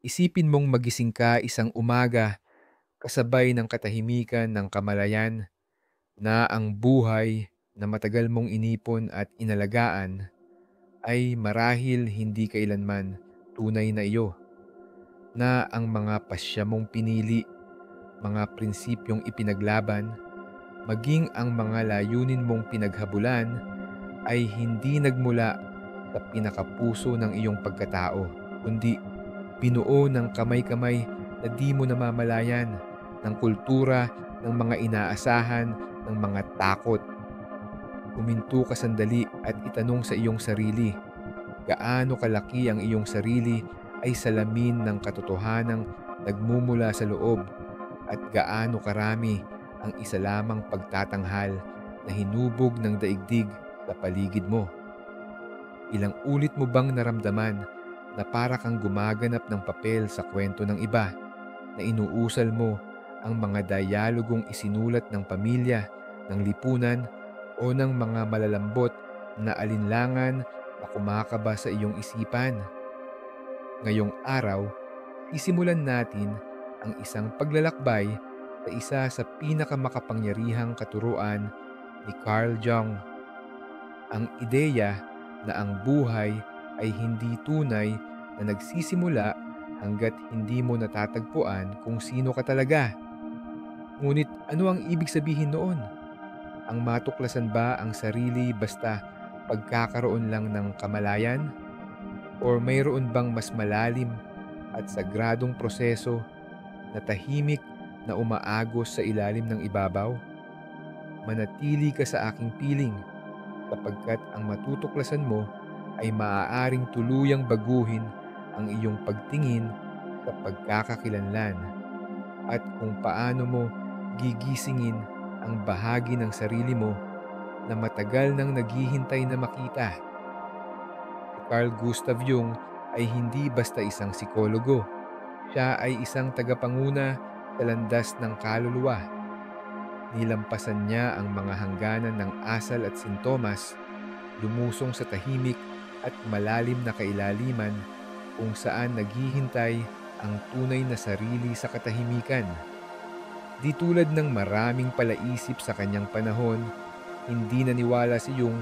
Isipin mong magising ka isang umaga kasabay ng katahimikan ng kamalayan na ang buhay na matagal mong inipon at inalagaan ay marahil hindi kailanman tunay na iyo, na ang mga pasya mong pinili, mga prinsipyong ipinaglaban, maging ang mga layunin mong pinaghabulan ay hindi nagmula sa pinakapuso ng iyong pagkatao, kundi binuo ng kamay-kamay na di mo namamalayan, ng kultura, ng mga inaasahan, ng mga takot. Huminto ka sandali at itanong sa iyong sarili, gaano kalaki ang iyong sarili ay salamin ng katotohanang nagmumula sa loob, at gaano karami ang isa lamang pagtatanghal na hinubog ng daigdig sa paligid mo. Ilang ulit mo bang naramdaman na para kang gumaganap ng papel sa kwento ng iba, na inuusal mo ang mga dialogong isinulat ng pamilya, ng lipunan, o ng mga malalambot na alinlangan na kumakaba sa iyong isipan? Ngayong araw, sisimulan natin ang isang paglalakbay sa isa sa pinakamakapangyarihang katuruan ni Carl Jung, ang ideya na ang buhay ay hindi tunay na nagsisimula hanggat hindi mo natatagpuan kung sino ka talaga. Ngunit ano ang ibig sabihin noon? Ang matuklasan ba ang sarili basta pagkakaroon lang ng kamalayan? O mayroon bang mas malalim at sagradong proseso na tahimik na umaagos sa ilalim ng ibabaw? Manatili ka sa aking piling, sapagkat ang matutuklasan mo ay maaaring tuluyang baguhin ang iyong pagtingin sa pagkakakilanlan, at kung paano mo gigisingin ang bahagi ng sarili mo na matagal nang naghihintay na makita. Si Carl Gustav Jung ay hindi basta isang psikologo. Siya ay isang tagapanguna sa landas ng kaluluwa. Nilampasan niya ang mga hangganan ng asal at sintomas, lumusong sa tahimik at malalim na kailaliman kung saan naghihintay ang tunay na sarili sa katahimikan. Di tulad ng maraming palaisip sa kanyang panahon, hindi naniwala si Jung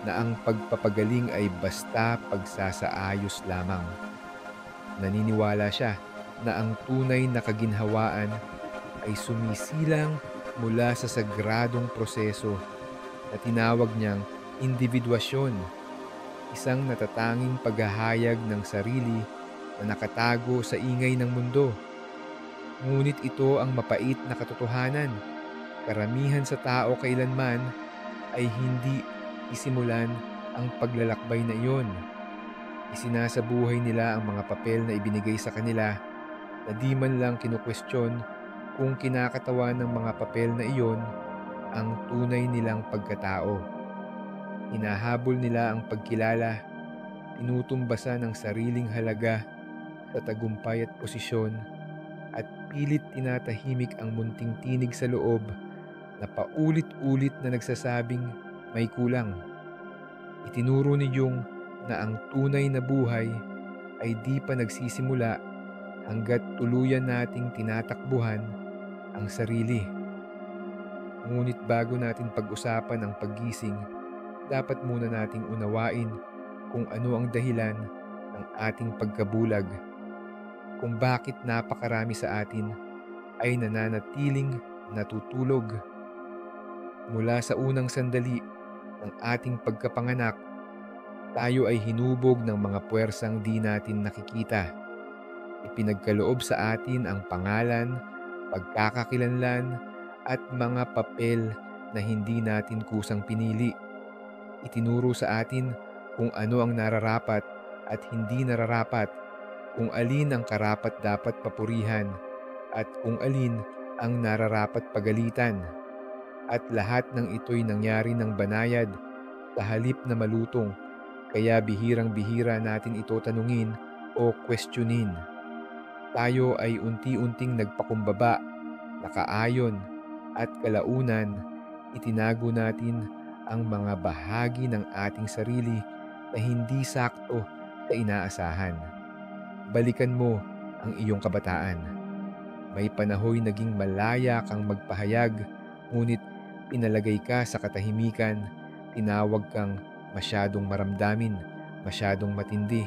na ang pagpapagaling ay basta pagsasaayos lamang. Naniniwala siya na ang tunay na kaginhawaan ay sumisilang mula sa sagradong proseso na tinawag niyang individuasyon, isang natatanging paghahayag ng sarili na nakatago sa ingay ng mundo. Ngunit ito ang mapait na katotohanan: karamihan sa tao kailanman ay hindi isimulan ang paglalakbay na iyon. Isinasabuhay nila ang mga papel na ibinigay sa kanila na di man lang kinukwestiyon kung kinakatawan ng mga papel na iyon ang tunay nilang pagkatao. Hinahabol nila ang pagkilala, tinutumbasan ang sariling halaga sa tagumpay at posisyon, at pilit tinatahimik ang munting tinig sa loob na paulit-ulit na nagsasabing may kulang. Itinuro ni Jung na ang tunay na buhay ay di pa nagsisimula hanggat tuluyan nating tinatakbuhan ang sarili. Ngunit bago natin pag-usapan ang paggising, dapat muna nating unawain kung ano ang dahilan ng ating pagkabulag, kung bakit napakarami sa atin ay nananatiling natutulog. Mula sa unang sandali ng ating pagkapanganak, tayo ay hinubog ng mga puwersang di natin nakikita. Ipinagkaloob sa atin ang pangalan, pagkakakilanlan, at mga papel na hindi natin kusang pinili. Itinuro sa atin kung ano ang nararapat at hindi nararapat, kung alin ang karapat-dapat papurihan, at kung alin ang nararapat pagalitan. At lahat ng ito'y nangyari ng banayad sa halip na malutong, kaya bihirang-bihira natin ito tanungin o questionin. Tayo ay unti-unting nagpakumbaba, nakaayon, at kalaunan itinago natin ang mga bahagi ng ating sarili na hindi sakto sa inaasahan. Balikan mo ang iyong kabataan. May panahoy naging malaya kang magpahayag, ngunit pinalagay ka sa katahimikan, tinawag kang masyadong maramdamin, masyadong matindi.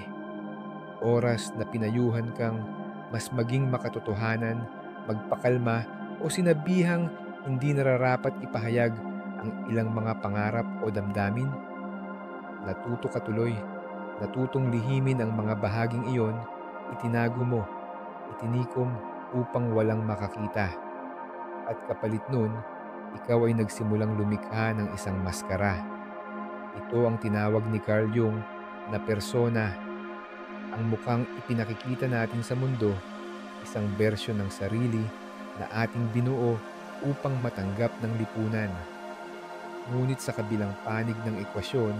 Oras na pinayuhan kang mas maging makatotohanan, magpakalma o sinabihang hindi nararapat ipahayag ang ilang mga pangarap o damdamin. Natuto ka tuloy, natutong lihimin ang mga bahaging iyon, itinago mo, itinikom upang walang makakita. At kapalit nun, ikaw ay nagsimulang lumikha ng isang maskara. Ito ang tinawag ni Carl Jung na persona, ang mukhang ipinakikita natin sa mundo, isang bersyon ng sarili na ating binuo upang matanggap ng lipunan. Ngunit sa kabilang panig ng ekwasyon,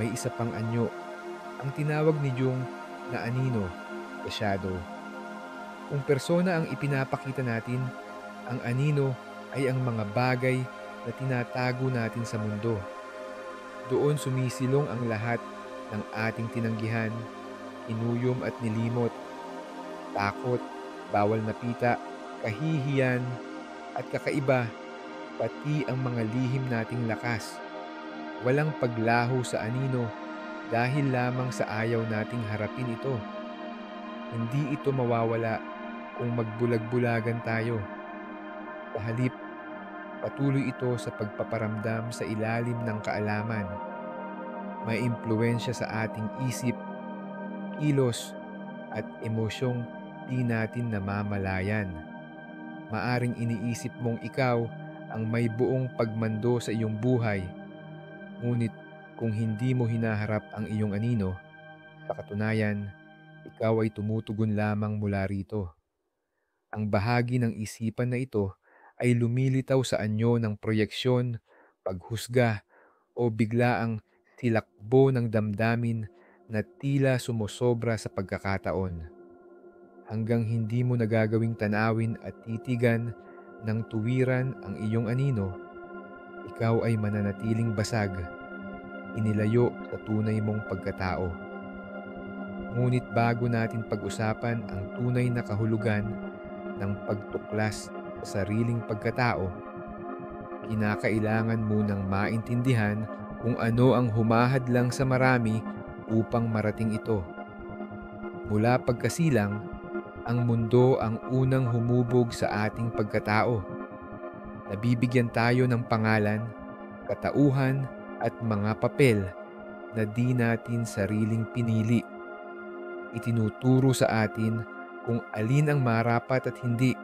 may isa pang anyo, ang tinawag ni Jung na anino, the shadow. Kung persona ang ipinapakita natin, ang anino ay ang mga bagay na tinatago natin sa mundo. Doon sumisilong ang lahat ng ating tinanggihan, inuyom at nilimot, takot, bawal na pita, kahihiyan, at kakaiba, pati ang mga lihim nating lakas. Walang paglaho sa anino dahil lamang sa ayaw nating harapin ito. Hindi ito mawawala kung magbulag-bulagan tayo. Sa halip, patuloy ito sa pagpaparamdam sa ilalim ng kaalaman. May impluwensya sa ating isip, kilos, at emosyong di natin namamalayan. Maaring iniisip mong ikaw ang may buong pagmando sa iyong buhay, ngunit kung hindi mo hinaharap ang iyong anino, sa katunayan, ikaw ay tumutugon lamang mula rito. Ang bahagi ng isipan na ito ay lumilitaw sa anyo ng proyeksyon, paghusga, o biglaang silakbo ng damdamin na tila sumosobra sa pagkakataon. Hanggang hindi mo nagagawing tanawin at titigan ng tuwiran ang iyong anino, ikaw ay mananatiling basag, inilayo sa tunay mong pagkatao. Ngunit bago natin pag-usapan ang tunay na kahulugan ng pagtuklas sa sariling pagkatao, kinakailangan munang maintindihan kung ano ang humahadlang sa marami upang marating ito. Mula pagkasilang, ang mundo ang unang humubog sa ating pagkatao. Nabibigyan tayo ng pangalan, katauhan at mga papel na di natin sariling pinili. Itinuturo sa atin kung alin ang marapat at hindi,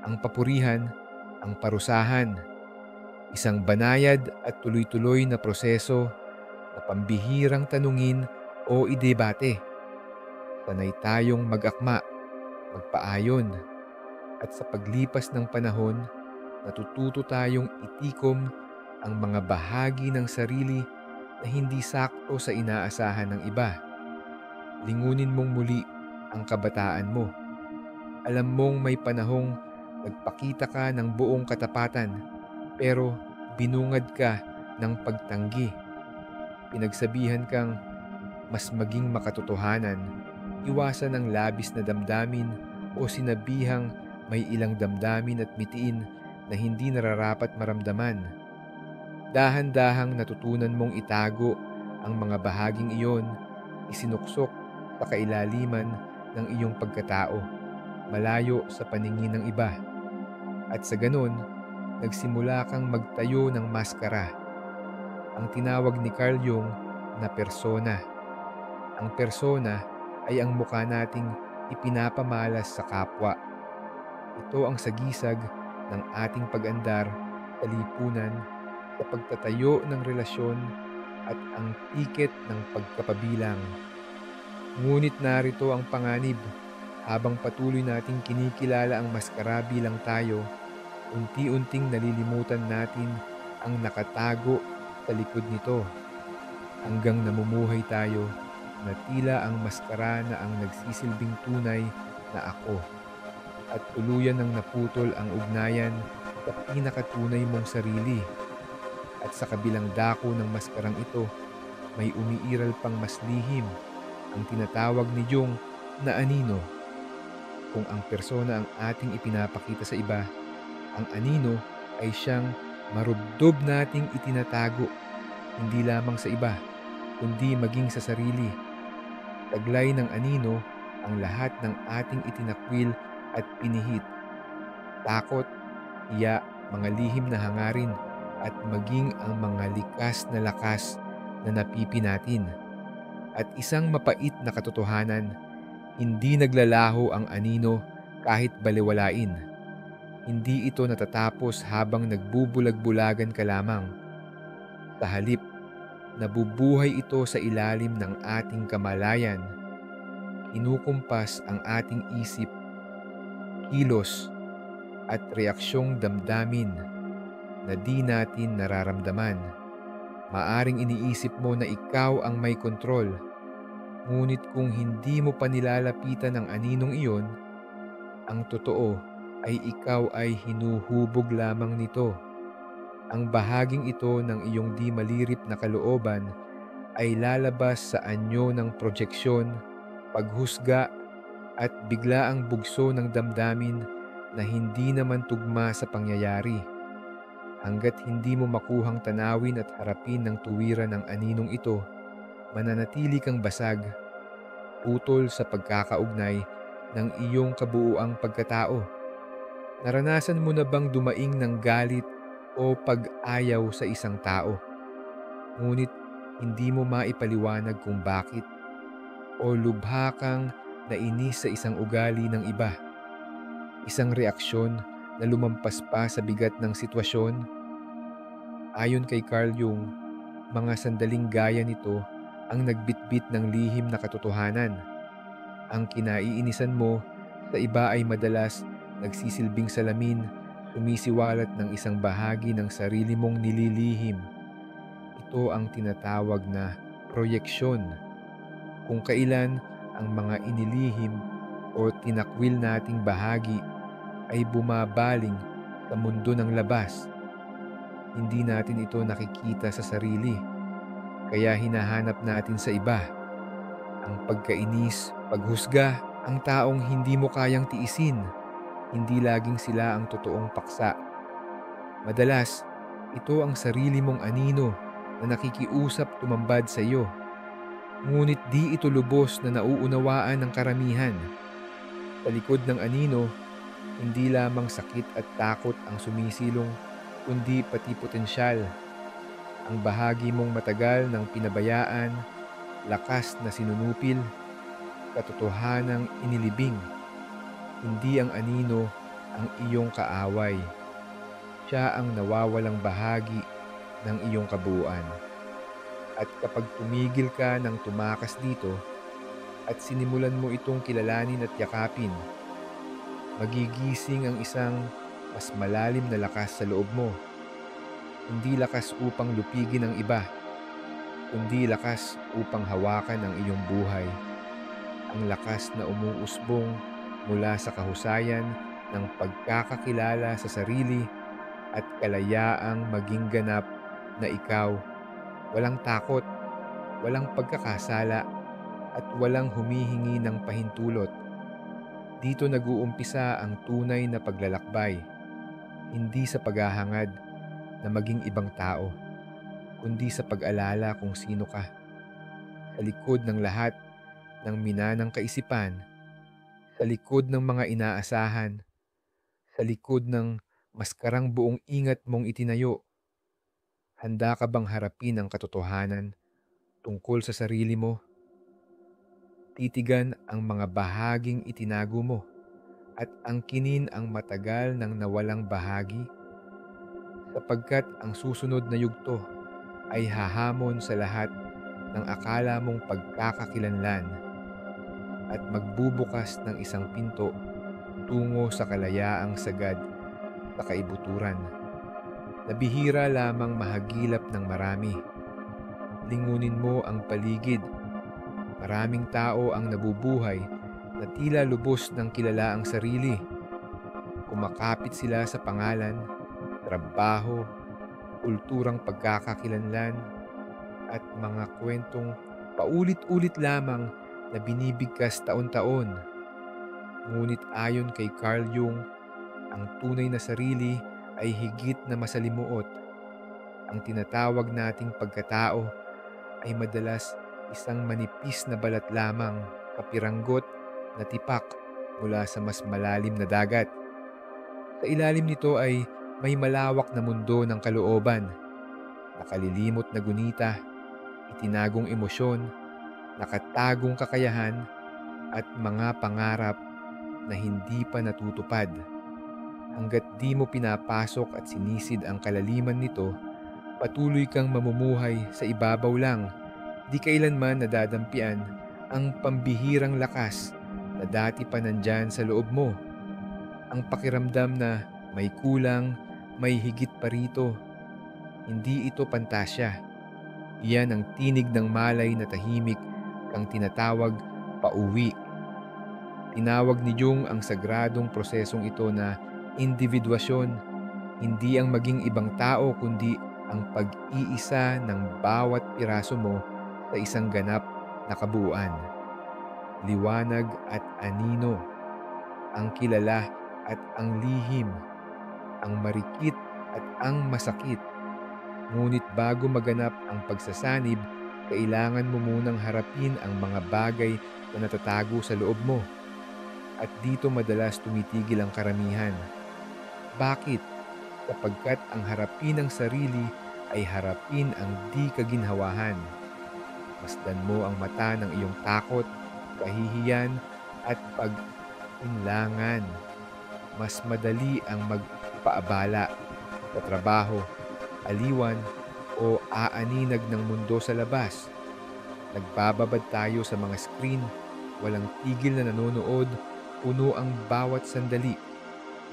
ang papurihan, ang parusahan. Isang banayad at tuloy-tuloy na proseso na pambihirang tanungin o idebate. Sanay tayong mag-akma, magpaayon, at sa paglipas ng panahon, natututo tayong itikom ang mga bahagi ng sarili na hindi sakto sa inaasahan ng iba. Lingunin mong muli ang kabataan mo. Alam mong may panahong nagpakita ka ng buong katapatan, pero binungad ka ng pagtanggi. Pinagsabihan kang mas maging makatotohanan, iwasan ang labis na damdamin o sinabihang may ilang damdamin at mitiin na hindi nararapat maramdaman. Dahan-dahang natutunan mong itago ang mga bahaging iyon, isinuksok sa kailaliman ng iyong pagkatao, malayo sa paningin ng iba. At sa ganon, nagsimula kang magtayo ng maskara, ang tinawag ni Carl Jung na persona. Ang persona ay ang mukha nating ipinapamalas sa kapwa. Ito ang sagisag ng ating pag-andar sa lipunan, sa pagtatayo ng relasyon at ang tiket ng pagkapabilang. Ngunit narito ang panganib, habang patuloy nating kinikilala ang maskara bilang tayo, unti-unting nalilimutan natin ang nakatago sa likod nito, hanggang namumuhay tayo na tila ang maskara na ang nagsisilbing tunay na ako, at tuluyan ng naputol ang ugnayan sa pinakatunay mong sarili. At sa kabilang dako ng maskarang ito, may umiiral pang mas lihim, ang tinatawag ni Jung na anino. kung ang persona ang ating ipinapakita sa iba, ang anino ay siyang marubdob nating itinatago, hindi lamang sa iba, kundi maging sa sarili. Taglay ng anino ang lahat ng ating itinakwil at pinihit: takot, hiya, mga lihim na hangarin, at maging ang mga likas na lakas na napipi natin. At isang mapait na katotohanan: hindi naglalaho ang anino kahit balewalain. Hindi ito natatapos habang nagbubulag-bulagan ka lamang. Sa halip, nabubuhay ito sa ilalim ng ating kamalayan. Kinukumpas ang ating isip, kilos, at reaksyong damdamin na di natin nararamdaman. Maaring iniisip mo na ikaw ang may kontrol, ngunit kung hindi mo pa nilalapitan ang aninong iyon, ang totoo ay ikaw ay hinuhubog lamang nito. Ang bahaging ito ng iyong di malirip na kalooban ay lalabas sa anyo ng projeksyon, paghusga, at biglaang bugso ng damdamin na hindi naman tugma sa pangyayari. Hanggat hindi mo makuhang tanawin at harapin ng tuwiran ng aninong ito, mananatili kang basag, putol sa pagkakaugnay ng iyong kabuuang pagkatao. Naranasan mo na bang dumaing ng galit o pag-ayaw sa isang tao, ngunit hindi mo maipaliwanag kung bakit, o lubha kang nainis sa isang ugali ng iba? Isang reaksyon na lumampas pa sa bigat ng sitwasyon? Ayon kay Carl Jung, mga sandaling gaya nito ang nagbitbit ng lihim na katotohanan. Ang kinaiinisan mo sa iba ay madalas nagsisilbing salamin, sumisiwalat ng isang bahagi ng sarili mong nililihim. Ito ang tinatawag na proyeksyon. Kung kailan ang mga inilihim o tinakwil nating bahagi ay bumabaling sa mundo ng labas, hindi natin ito nakikita sa sarili, kaya hinahanap natin sa iba. Ang pagkainis, paghusga, ang taong hindi mo kayang tiisin, hindi laging sila ang totoong paksa. Madalas, ito ang sarili mong anino na nakikiusap tumambad sa iyo. Ngunit di ito lubos na nauunawaan ng karamihan. Sa likod ng anino, hindi lamang sakit at takot ang sumisilong, kundi pati potensyal. Ang bahagi mong matagal ng pinabayaan, lakas na sinunupil, katotohanang inilibing. Hindi ang anino ang iyong kaaway. Siya ang nawawalang bahagi ng iyong kabuuan. At kapag tumigil ka ng tumakas dito at sinimulan mo itong kilalanin at yakapin, magigising ang isang mas malalim na lakas sa loob mo. Hindi lakas upang lupigin ang iba, kundi lakas upang hawakan ang iyong buhay. Ang lakas na umuusbong mula sa kahusayan ng pagkakakilala sa sarili at kalayaang maging ganap na ikaw, walang takot, walang pagkakasala, at walang humihingi ng pahintulot. Dito nag-uumpisa ang tunay na paglalakbay, hindi sa paghahangad na maging ibang tao, kundi sa pag-alala kung sino ka. Sa likod ng lahat ng minanang kaisipan, sa likod ng mga inaasahan, sa likod ng maskarang buong ingat mong itinayo, handa ka bang harapin ang katotohanan tungkol sa sarili mo? Titigan ang mga bahaging itinago mo at angkinin ang matagal nang nawalang bahagi, sapagkat ang susunod na yugto ay hahamon sa lahat ng akala mong pagkakakilanlan at magbubukas ng isang pinto tungo sa kalayaang sagad sa kaibuturan. Nabihira lamang mahagilap ng marami. Lingunin mo ang paligid. Maraming tao ang nabubuhay na tila lubos ng kilala ang sarili. Kumakapit sila sa pangalan, trabaho, kulturang pagkakakilanlan, at mga kwentong paulit-ulit lamang na binibigkas taon-taon. Ngunit ayon kay Carl Jung, ang tunay na sarili ay higit na masalimuot. Ang tinatawag nating pagkatao ay madalas isang manipis na balat lamang, kapiranggot na tipak mula sa mas malalim na dagat. Sa ilalim nito ay may malawak na mundo ng kalooban, nakalilimot na gunita, itinagong emosyon, nakatagong kakayahan at mga pangarap na hindi pa natutupad. Hanggat di mo pinapasok at sinisid ang kalaliman nito, patuloy kang mamumuhay sa ibabaw lang. Di kailanman nadadampian ang pambihirang lakas na dati pa nandyan sa loob mo. Ang pakiramdam na may kulang, may higit pa rito. Hindi ito pantasya. Iyan ang tinig ng malay na tahimik kang tinatawag pauwi. Tinawag ni Jung ang sagradong prosesong ito na individuasyon, hindi ang maging ibang tao kundi ang pag-iisa ng bawat piraso mo sa isang ganap na kabuuan. Liwanag at anino, ang kilala at ang lihim, ang marikit at ang masakit. Ngunit bago maganap ang pagsasanib, kailangan mo munang harapin ang mga bagay na natatago sa loob mo. At dito madalas tumitigil ang karamihan. Bakit? Sapagkat ang harapin ng sarili ay harapin ang di kaginhawahan. Masdan mo ang mata ng iyong takot, kahihiyan at pag-inlangan. Mas madali ang magpaabala sa trabaho, aliwan o aaninag ng mundo sa labas. Nagbababad tayo sa mga screen, walang tigil na nanonood, puno ang bawat sandali.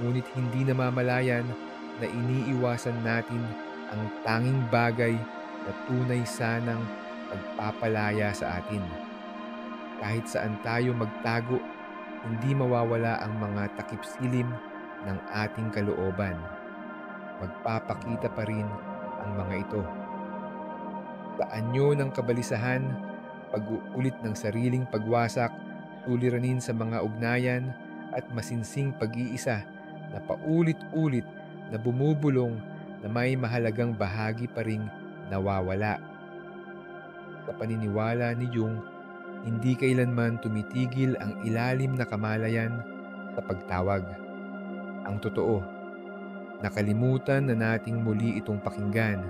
Ngunit hindi namamalayan na iniiwasan natin ang tanging bagay na tunay sanang magpapalaya sa atin. Kahit saan tayo magtago, hindi mawawala ang mga takip-silim ng ating kalooban. Magpapakita pa rin ang mga ito. Sa anyo ng kabalisahan, pag-uulit ng sariling pagwasak, suliranin sa mga ugnayan at masinsing pag-iisa na paulit-ulit na bumubulong na may mahalagang bahagi pa ring nawawala. Sa paniniwala ni Jung, hindi kailanman tumitigil ang ilalim na kamalayan sa pagtawag. Ang totoo, nakalimutan na nating muli itong pakinggan.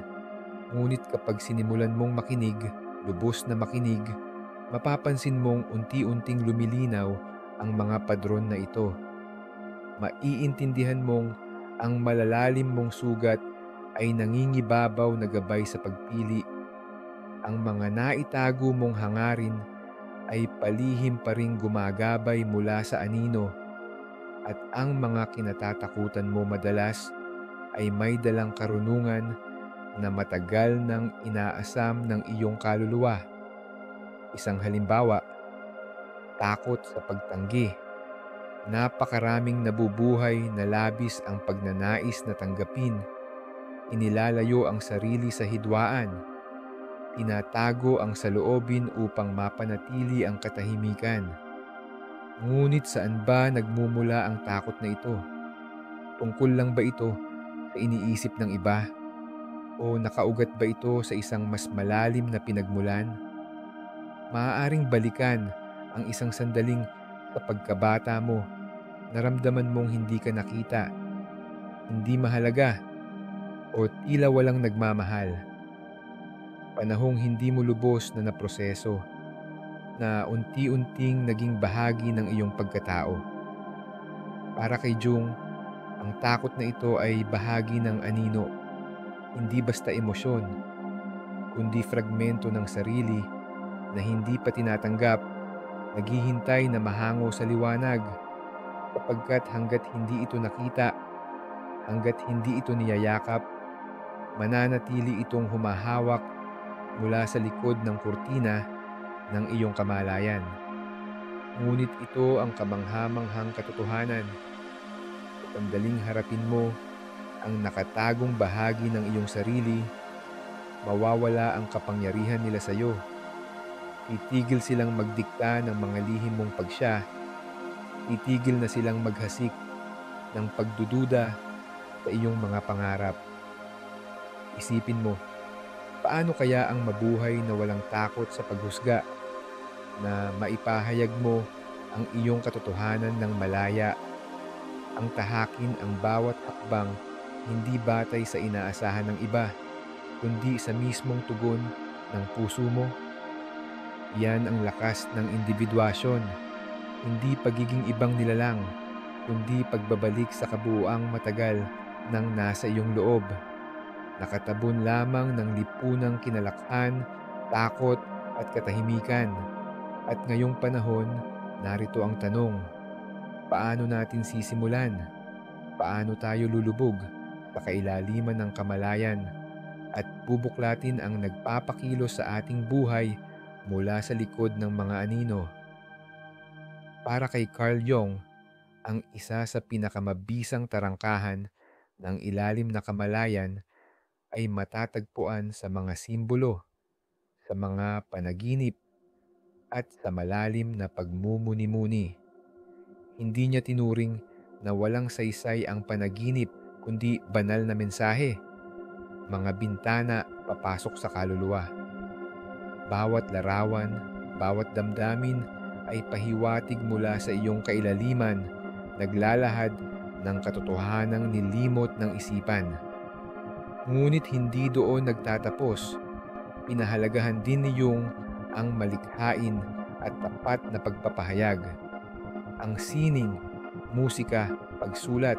Ngunit kapag sinimulan mong makinig, lubos na makinig, mapapansin mong unti-unting lumilinaw ang mga padron na ito. Maiintindihan mong ang malalalim mong sugat ay nangingibabaw na gabay sa pagpili. Ang mga naitago mong hangarin ay palihim pa ring gumagabay mula sa anino. At ang mga kinatatakutan mo madalas ay may dalang karunungan na matagal nang inaasam ng iyong kaluluwa. Isang halimbawa, takot sa pagtanggi. Napakaraming nabubuhay na labis ang pagnanais na tanggapin. Inilalayo ang sarili sa hidwaan. Tinatago ang saloobin upang mapanatili ang katahimikan. Ngunit saan ba nagmumula ang takot na ito? Tungkol lang ba ito sa iniisip ng iba? O nakaugat ba ito sa isang mas malalim na pinagmulan? Maaaring balikan ang isang sandaling sa pagkabata mo. Naramdaman mong hindi ka nakita, hindi mahalaga, o tila walang nagmamahal. Panahong hindi mo lubos na naproseso, na unti-unting naging bahagi ng iyong pagkatao. Para kay Jung, ang takot na ito ay bahagi ng anino, hindi basta emosyon, kundi fragmento ng sarili na hindi pa tinatanggap, naghihintay na mahango sa liwanag. Sapagkat hanggat hindi ito nakita, hanggat hindi ito niyayakap, mananatili itong humahawak mula sa likod ng kurtina ng iyong kamalayan. Ngunit ito ang kamangha-manghang katotohanan. Sa sandaling harapin mo ang nakatagong bahagi ng iyong sarili, mawawala ang kapangyarihan nila sa iyo. Titigil silang magdikta ng mga lihim mong pagsya. titigil na silang maghasik ng pagdududa sa iyong mga pangarap. Isipin mo, paano kaya ang mabuhay na walang takot sa paghusga, na maipahayag mo ang iyong katotohanan ng malaya, ang tahakin ang bawat hakbang hindi batay sa inaasahan ng iba, kundi sa mismong tugon ng puso mo? Yan ang lakas ng individuasyon, hindi pagiging ibang nilalang, kundi pagbabalik sa kabuuang matagal ng nasa iyong loob. Nakatabon lamang ng lipunang kinalakhan, takot at katahimikan. At ngayong panahon, narito ang tanong, paano natin sisimulan? Paano tayo lulubog sa kailaliman ng kamalayan at bubuklatin ang nagpapakilos sa ating buhay mula sa likod ng mga anino? Para kay Carl Jung, ang isa sa pinakamabisang tarangkahan ng ilalim na kamalayan ay matatagpuan sa mga simbolo, sa mga panaginip, at sa malalim na pagmumuni-muni. Hindi niya tinuring na walang saysay ang panaginip, kundi banal na mensahe, mga bintana papasok sa kaluluwa. Bawat larawan, bawat damdamin ay pahiwatig mula sa iyong kailaliman, naglalahad ng katotohanang nilimot ng isipan. Ngunit hindi doon nagtatapos. Pinahalagahan din ni Jung ang malikhain at tapat na pagpapahayag. Ang sining, musika, pagsulat,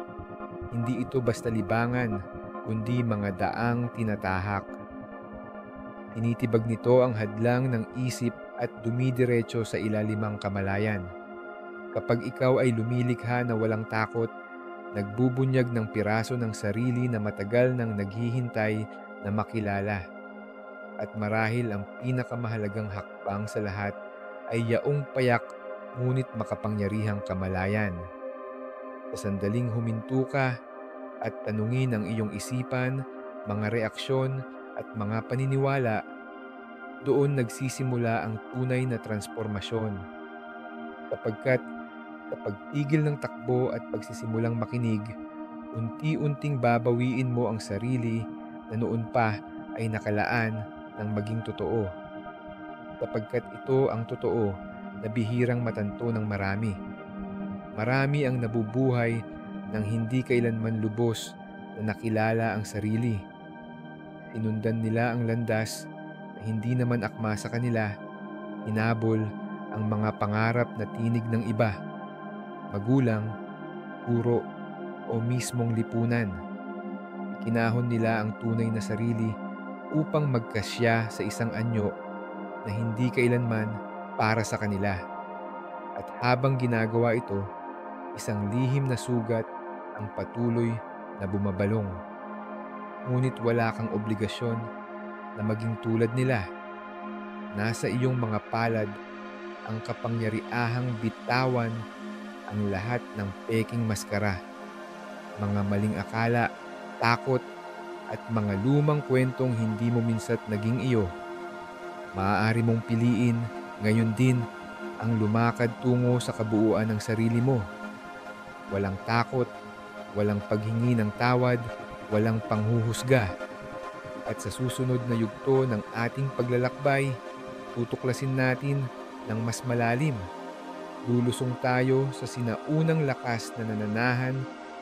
hindi ito basta libangan, kundi mga daang tinatahak. Tinitibag nito ang hadlang ng isip at dumidiretso sa ilalimang kamalayan. Kapag ikaw ay lumilikha na walang takot, nagbubunyag ng piraso ng sarili na matagal nang naghihintay na makilala. At marahil ang pinakamahalagang hakbang sa lahat ay yaong payak ngunit makapangyarihang kamalayan. Sa sandaling huminto ka at tanungin ang iyong isipan, mga reaksyon at mga paniniwala, doon nagsisimula ang tunay na transformasyon. Sapagkat sa pagtigil ng takbo at pagsisimulang makinig, unti-unting babawiin mo ang sarili na noon pa ay nakalaan ng maging totoo. Sapagkat ito ang totoo na bihirang matanto ng marami. Marami ang nabubuhay nang hindi kailanman lubos na nakilala ang sarili. Sinundan nila ang landas na hindi naman akma sa kanila, hinabol ang mga pangarap na tinig ng iba, magulang, guro o mismong lipunan. Ikinahon nila ang tunay na sarili upang magkasya sa isang anyo na hindi kailanman para sa kanila. At habang ginagawa ito, isang lihim na sugat ang patuloy na bumabalong. Ngunit wala kang obligasyon na maging tulad nila. Nasa iyong mga palad ang kapangyarihang bitawan ang lahat ng peking maskara, mga maling akala, takot, at mga lumang kwentong hindi mo minsa't naging iyo. Maaari mong piliin ngayon din ang lumakad tungo sa kabuuan ng sarili mo. Walang takot, walang paghingi ng tawad, walang panghuhusga. At sa susunod na yugto ng ating paglalakbay, tutuklasin natin ng mas malalim. Lulusong tayo sa sinaunang lakas na nananahan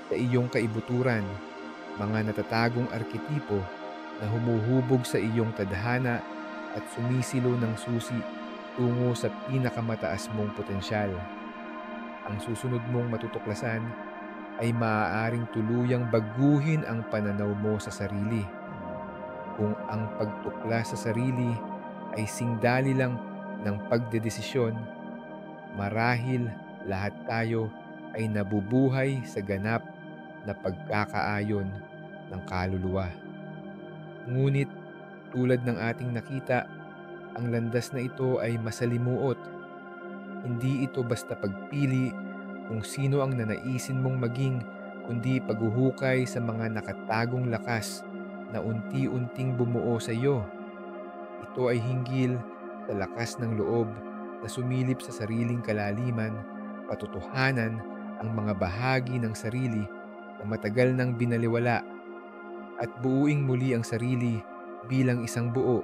sa iyong kaibuturan, mga natatagong arketipo na humuhubog sa iyong tadhana at sumisilo ng susi tungo sa pinakamataas mong potensyal. Ang susunod mong matutuklasan ay maaaring tuluyang baguhin ang pananaw mo sa sarili. Kung ang pagtuklas sa sarili ay singdali lang ng pagdedesisyon, marahil lahat tayo ay nabubuhay sa ganap na pagkakaayon ng kaluluwa. Ngunit tulad ng ating nakita, ang landas na ito ay masalimuot. Hindi ito basta pagpili kung sino ang nanaisin mong maging, kundi paghuhukay sa mga nakatagong lakas na unti-unting bumuo sa iyo. Ito ay hinggil sa lakas ng loob na sumilip sa sariling kalaliman patotohanan ang mga bahagi ng sarili na matagal nang binaliwala at buuing muli ang sarili bilang isang buo,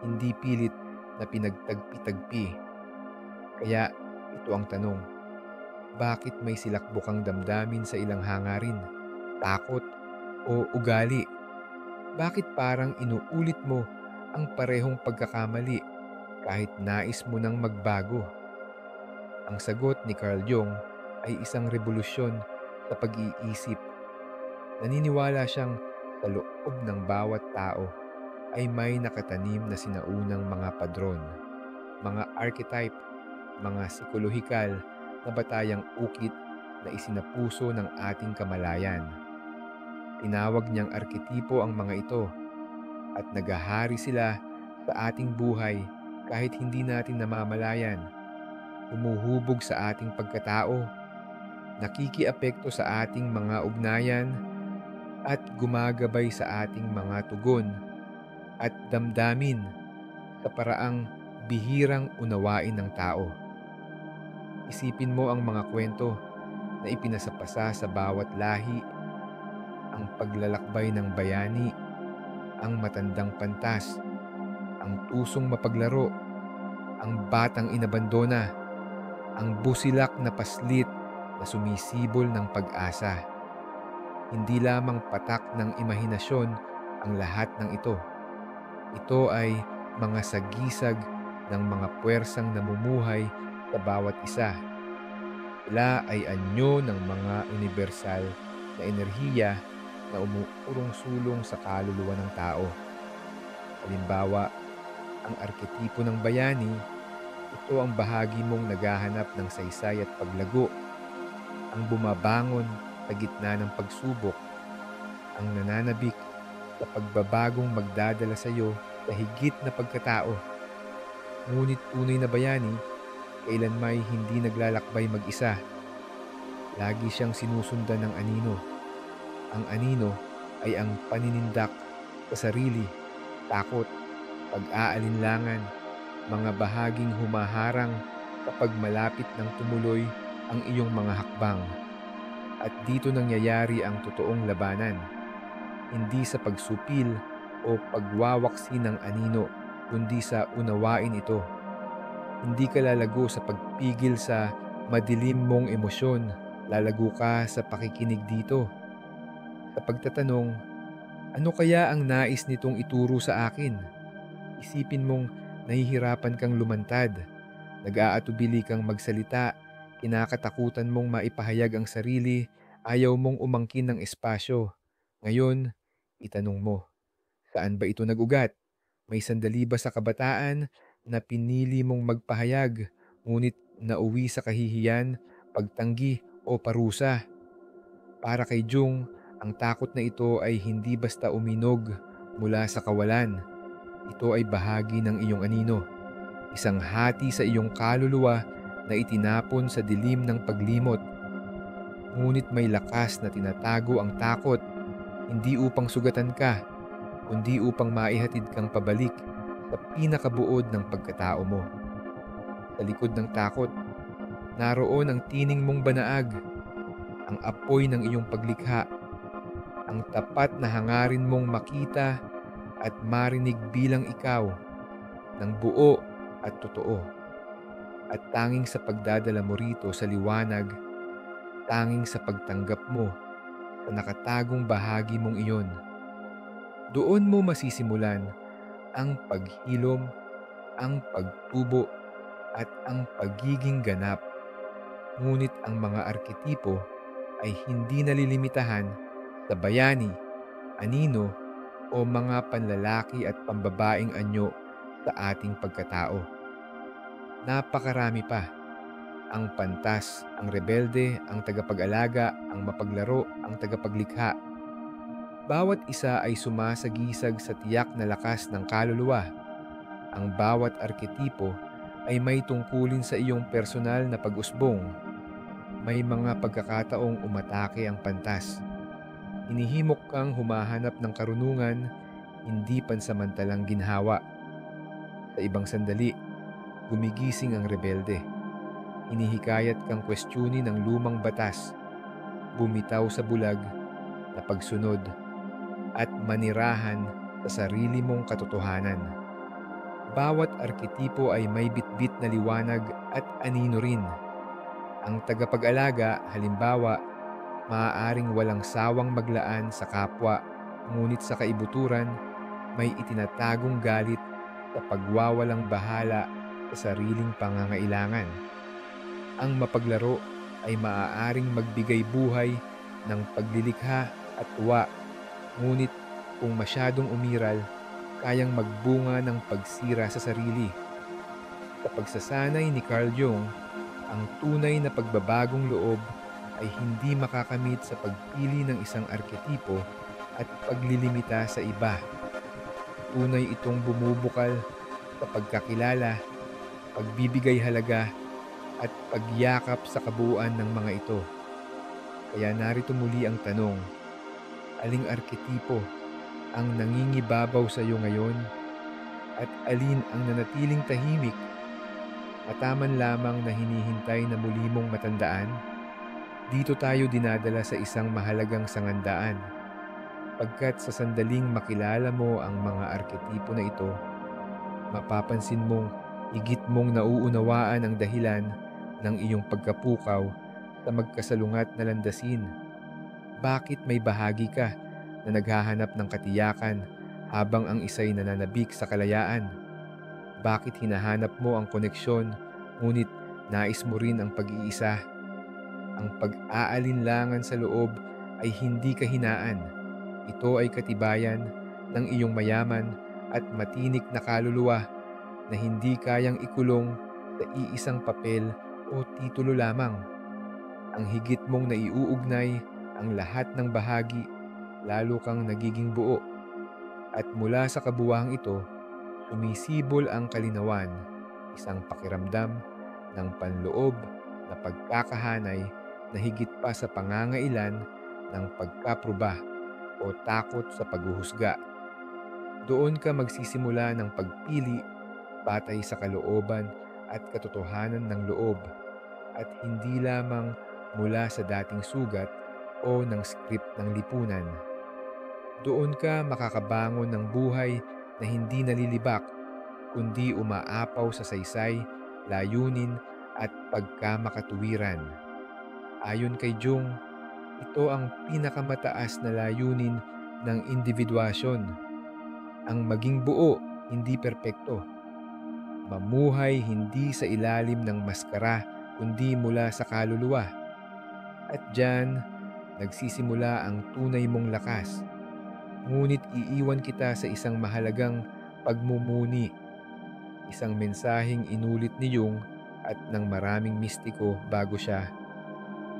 hindi pilit na pinagtagpi-tagpi. Kaya ito ang tanong, bakit may silakbukang damdamin sa ilang hangarin, takot o ugali? Bakit parang inuulit mo ang parehong pagkakamali kahit nais mo nang magbago? Ang sagot ni Carl Jung ay isang revolusyon sa pag-iisip. Naniniwala siyang sa loob ng bawat tao ay may nakatanim na sinaunang mga padron, mga archetype, mga psikolohikal na batayang ukit na isinapuso ng ating kamalayan. Tinawag niyang arketipo ang mga ito at nagahari sila sa ating buhay kahit hindi natin namamalayan. Humuhubog sa ating pagkatao, nakikiapekto sa ating mga ugnayan at gumagabay sa ating mga tugon at damdamin sa paraang bihirang unawain ng tao. Isipin mo ang mga kwento na ipinasapasa sa bawat lahi, ang paglalakbay ng bayani, ang matandang pantas, ang tusong mapaglaro, ang batang inabandona, ang busilak na paslit na sumisibol ng pag-asa. Hindi lamang patak ng imahinasyon ang lahat ng ito. Ito ay mga sagisag ng mga puwersang namumuhay sa bawat isa. Sila ay anyo ng mga universal na enerhiya na umuurong-sulong sa kaluluwa ng tao. Halimbawa, ang arketipo ng bayani, ito ang bahagi mong naghahanap ng saysay at paglago, ang bumabangon sa gitna ng pagsubok, ang nananabik sa pagbabagong magdadala sa iyo sa higit na pagkatao. Ngunit tunay na bayani, kailanmay hindi naglalakbay mag-isa. Lagi siyang sinusundan ng anino. Ang anino ay ang paninindak sa sarili, takot, pag-aalinlangan, mga bahaging humaharang kapag malapit ng tumuloy ang iyong mga hakbang. At dito nangyayari ang totoong labanan, hindi sa pagsupil o pagwawaksi ng anino, kundi sa unawain ito. Hindi ka lalago sa pagpigil sa madilim mong emosyon, lalago ka sa pakikinig dito. Sa pagtatanong, ano kaya ang nais nitong ituro sa akin? Isipin mong nahihirapan kang lumantad, nag-aatubili kang magsalita, kinakatakutan mong maipahayag ang sarili, ayaw mong umangkin ng espasyo. Ngayon, itanong mo, saan ba ito nag-ugat? May sandali ba sa kabataan na pinili mong magpahayag, ngunit nauwi sa kahihiyan, pagtanggi o parusa? Para kay Jung, ang takot na ito ay hindi basta uminog mula sa kawalan. Ito ay bahagi ng iyong anino, isang hati sa iyong kaluluwa na itinapon sa dilim ng paglimot. Ngunit may lakas na tinatago ang takot, hindi upang sugatan ka, kundi upang maihatid kang pabalik sa pinakabuod ng pagkatao mo. Sa likod ng takot, naroon ang tining mong banaag, ang apoy ng iyong paglikha, ang tapat na hangarin mong makita at marinig bilang ikaw, ng buo at totoo. At tanging sa pagdadala mo rito sa liwanag, tanging sa pagtanggap mo sa nakatagong bahagi mong iyon, doon mo masisimulan ang paghilom, ang pagtubo at ang pagiging ganap. Ngunit ang mga arketipo ay hindi nalilimitahan sa bayani, anino o mga panlalaki at pambabaing anyo sa ating pagkatao. Napakarami pa. Ang pantas, ang rebelde, ang tagapag-alaga, ang mapaglaro, ang tagapaglikha. Bawat isa ay sumasagisag sa tiyak na lakas ng kaluluwa. Ang bawat arketipo ay may tungkulin sa iyong personal na pag-usbong. May mga pagkakataong umatake ang pantas. Inihimok kang humahanap ng karunungan, hindi pansamantalang ginhawa. Sa ibang sandali, gumigising ang rebelde. Hinihikayat kang kwestiyonin ng lumang batas, bumitaw sa bulag na pagsunod, at manirahan sa sarili mong katotohanan. Bawat arketipo ay may bitbit na liwanag at anino rin. Ang tagapag-alaga, halimbawa, maaaring walang sawang maglaan sa kapwa, ngunit sa kaibuturan, may itinatagong galit sa pagwawalang bahala sa sariling pangangailangan. Ang mapaglaro ay maaaring magbigay buhay ng paglilikha at tuwa, ngunit kung masyadong umiral, kayang magbunga ng pagsira sa sarili. Sa pagsasanay ni Carl Jung, ang tunay na pagbabagong loob ay hindi makakamit sa pagpili ng isang arketipo at paglilimita sa iba. Tunay itong bumubukal sa pagkakilala, pagbibigay halaga, at pagyakap sa kabuuan ng mga ito. Kaya narito muli ang tanong, aling arketipo ang nangingibabaw sa iyo ngayon at alin ang nanatiling tahimik, mataman lamang na hinihintay na muli mong matandaan? Dito tayo dinadala sa isang mahalagang sangandaan. Pagkat sa sandaling makilala mo ang mga arketipo na ito, mapapansin mong higit mong nauunawaan ang dahilan ng iyong pagkapukaw sa magkasalungat na landasin. Bakit may bahagi ka na naghahanap ng katiyakan habang ang isa'y nananabik sa kalayaan? Bakit hinahanap mo ang koneksyon ngunit nais mo rin ang pag-iisa? Ang pag-aalinlangan sa loob ay hindi kahinaan. Ito ay katibayan ng iyong mayaman at matinik na kaluluwa na hindi kayang ikulong sa iisang papel o titulo lamang. Ang higit mong naiuugnay ang lahat ng bahagi, lalo kang nagiging buo. At mula sa kabuuang ito, sumisibol ang kalinawan, isang pakiramdam ng panloob na pagkakahanay na higit pa sa pangangailan ng pagkapruba o takot sa paghuhusga. Doon ka magsisimula ng pagpili batay sa kalooban at katotohanan ng loob at hindi lamang mula sa dating sugat o ng script ng lipunan. Doon ka makakabangon ng buhay na hindi nalilibak kundi umaapaw sa saysay, layunin at pagkamakatuwiran. Ayon kay Jung, ito ang pinakamataas na layunin ng individuasyon, ang maging buo, hindi perpekto. Mamuhay hindi sa ilalim ng maskara kundi mula sa kaluluwa. At diyan, nagsisimula ang tunay mong lakas. Ngunit iiwan kita sa isang mahalagang pagmumuni, isang mensaheng inulit ni Jung at ng maraming mistiko bago siya.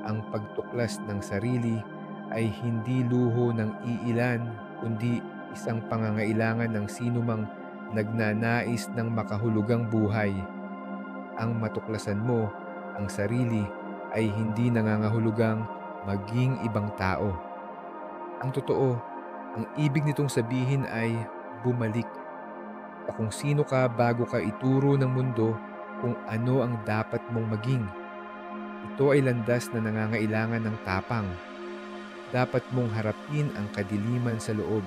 Ang pagtuklas ng sarili ay hindi luho ng iilan, kundi isang pangangailangan ng sinumang nagnanais ng makahulugang buhay. Ang matuklasan mo ang sarili ay hindi nangangahulugang maging ibang tao. Ang totoo, ang ibig nitong sabihin ay bumalik sa kung sino ka bago ka ituro ng mundo kung ano ang dapat mong maging. Ito ay landas na nangangailangan ng tapang. Dapat mong harapin ang kadiliman sa loob,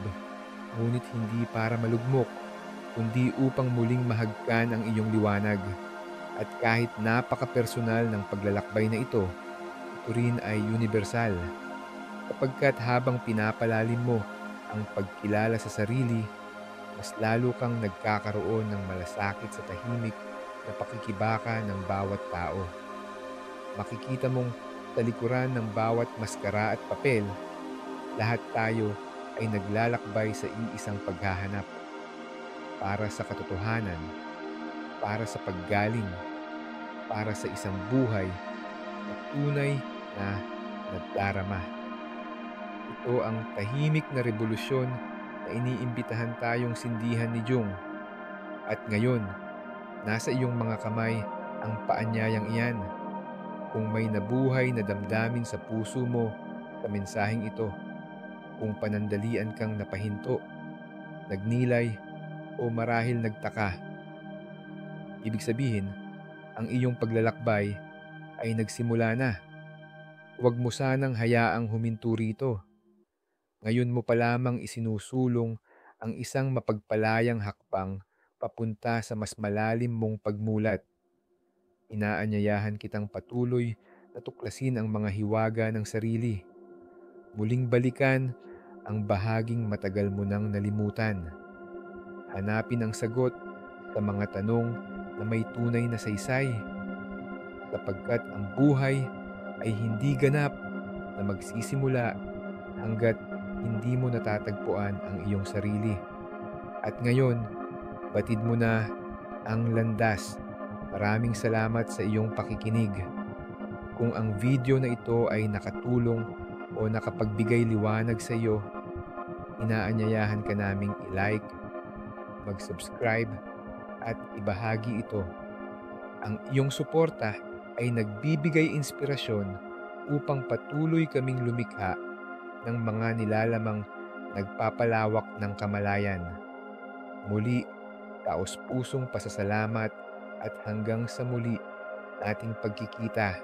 ngunit hindi para malugmok, kundi upang muling mahagkan ang iyong liwanag. At kahit napaka-personal ng paglalakbay na ito rin ay universal. Kapagkat habang pinapalalim mo ang pagkilala sa sarili, mas lalo kang nagkakaroon ng malasakit sa tahimik na pakikibaka ng bawat tao. Makikita mong sa likuran ng bawat maskara at papel, lahat tayo ay naglalakbay sa iisang paghahanap para sa katotohanan, para sa paggaling, para sa isang buhay na tunay na nagdarama. Ito ang tahimik na revolusyon na iniimbitahan tayong sindihan ni Jung. At ngayon, nasa iyong mga kamay ang paanyayang iyan. Kung may nabuhay na damdamin sa puso mo sa mensaheng ito, kung panandalian kang napahinto, nagnilay, o marahil nagtaka, ibig sabihin, ang iyong paglalakbay ay nagsimula na. Huwag mo sanang hayaang huminto rito. Ngayon mo pa lamang isinusulong ang isang mapagpalayang hakbang papunta sa mas malalim mong pagmulat. Inaanyayahan kitang patuloy na tuklasin ang mga hiwaga ng sarili. Muling balikan ang bahaging matagal mo nang nalimutan. Hanapin ang sagot sa mga tanong na may tunay na saysay, sapagkat ang buhay ay hindi ganap na magsisimula hanggat hindi mo natatagpuan ang iyong sarili. At ngayon, batid mo na ang landas. Maraming salamat sa iyong pakikinig. Kung ang video na ito ay nakatulong o nakapagbigay liwanag sa iyo, inaanyayahan ka naming i-like, mag-subscribe at ibahagi ito. Ang iyong suporta ay nagbibigay inspirasyon upang patuloy kaming lumikha ng mga nilalamang nagpapalawak ng kamalayan. Muli, taos-pusong pasasalamat at hanggang sa muli nating pagkikita.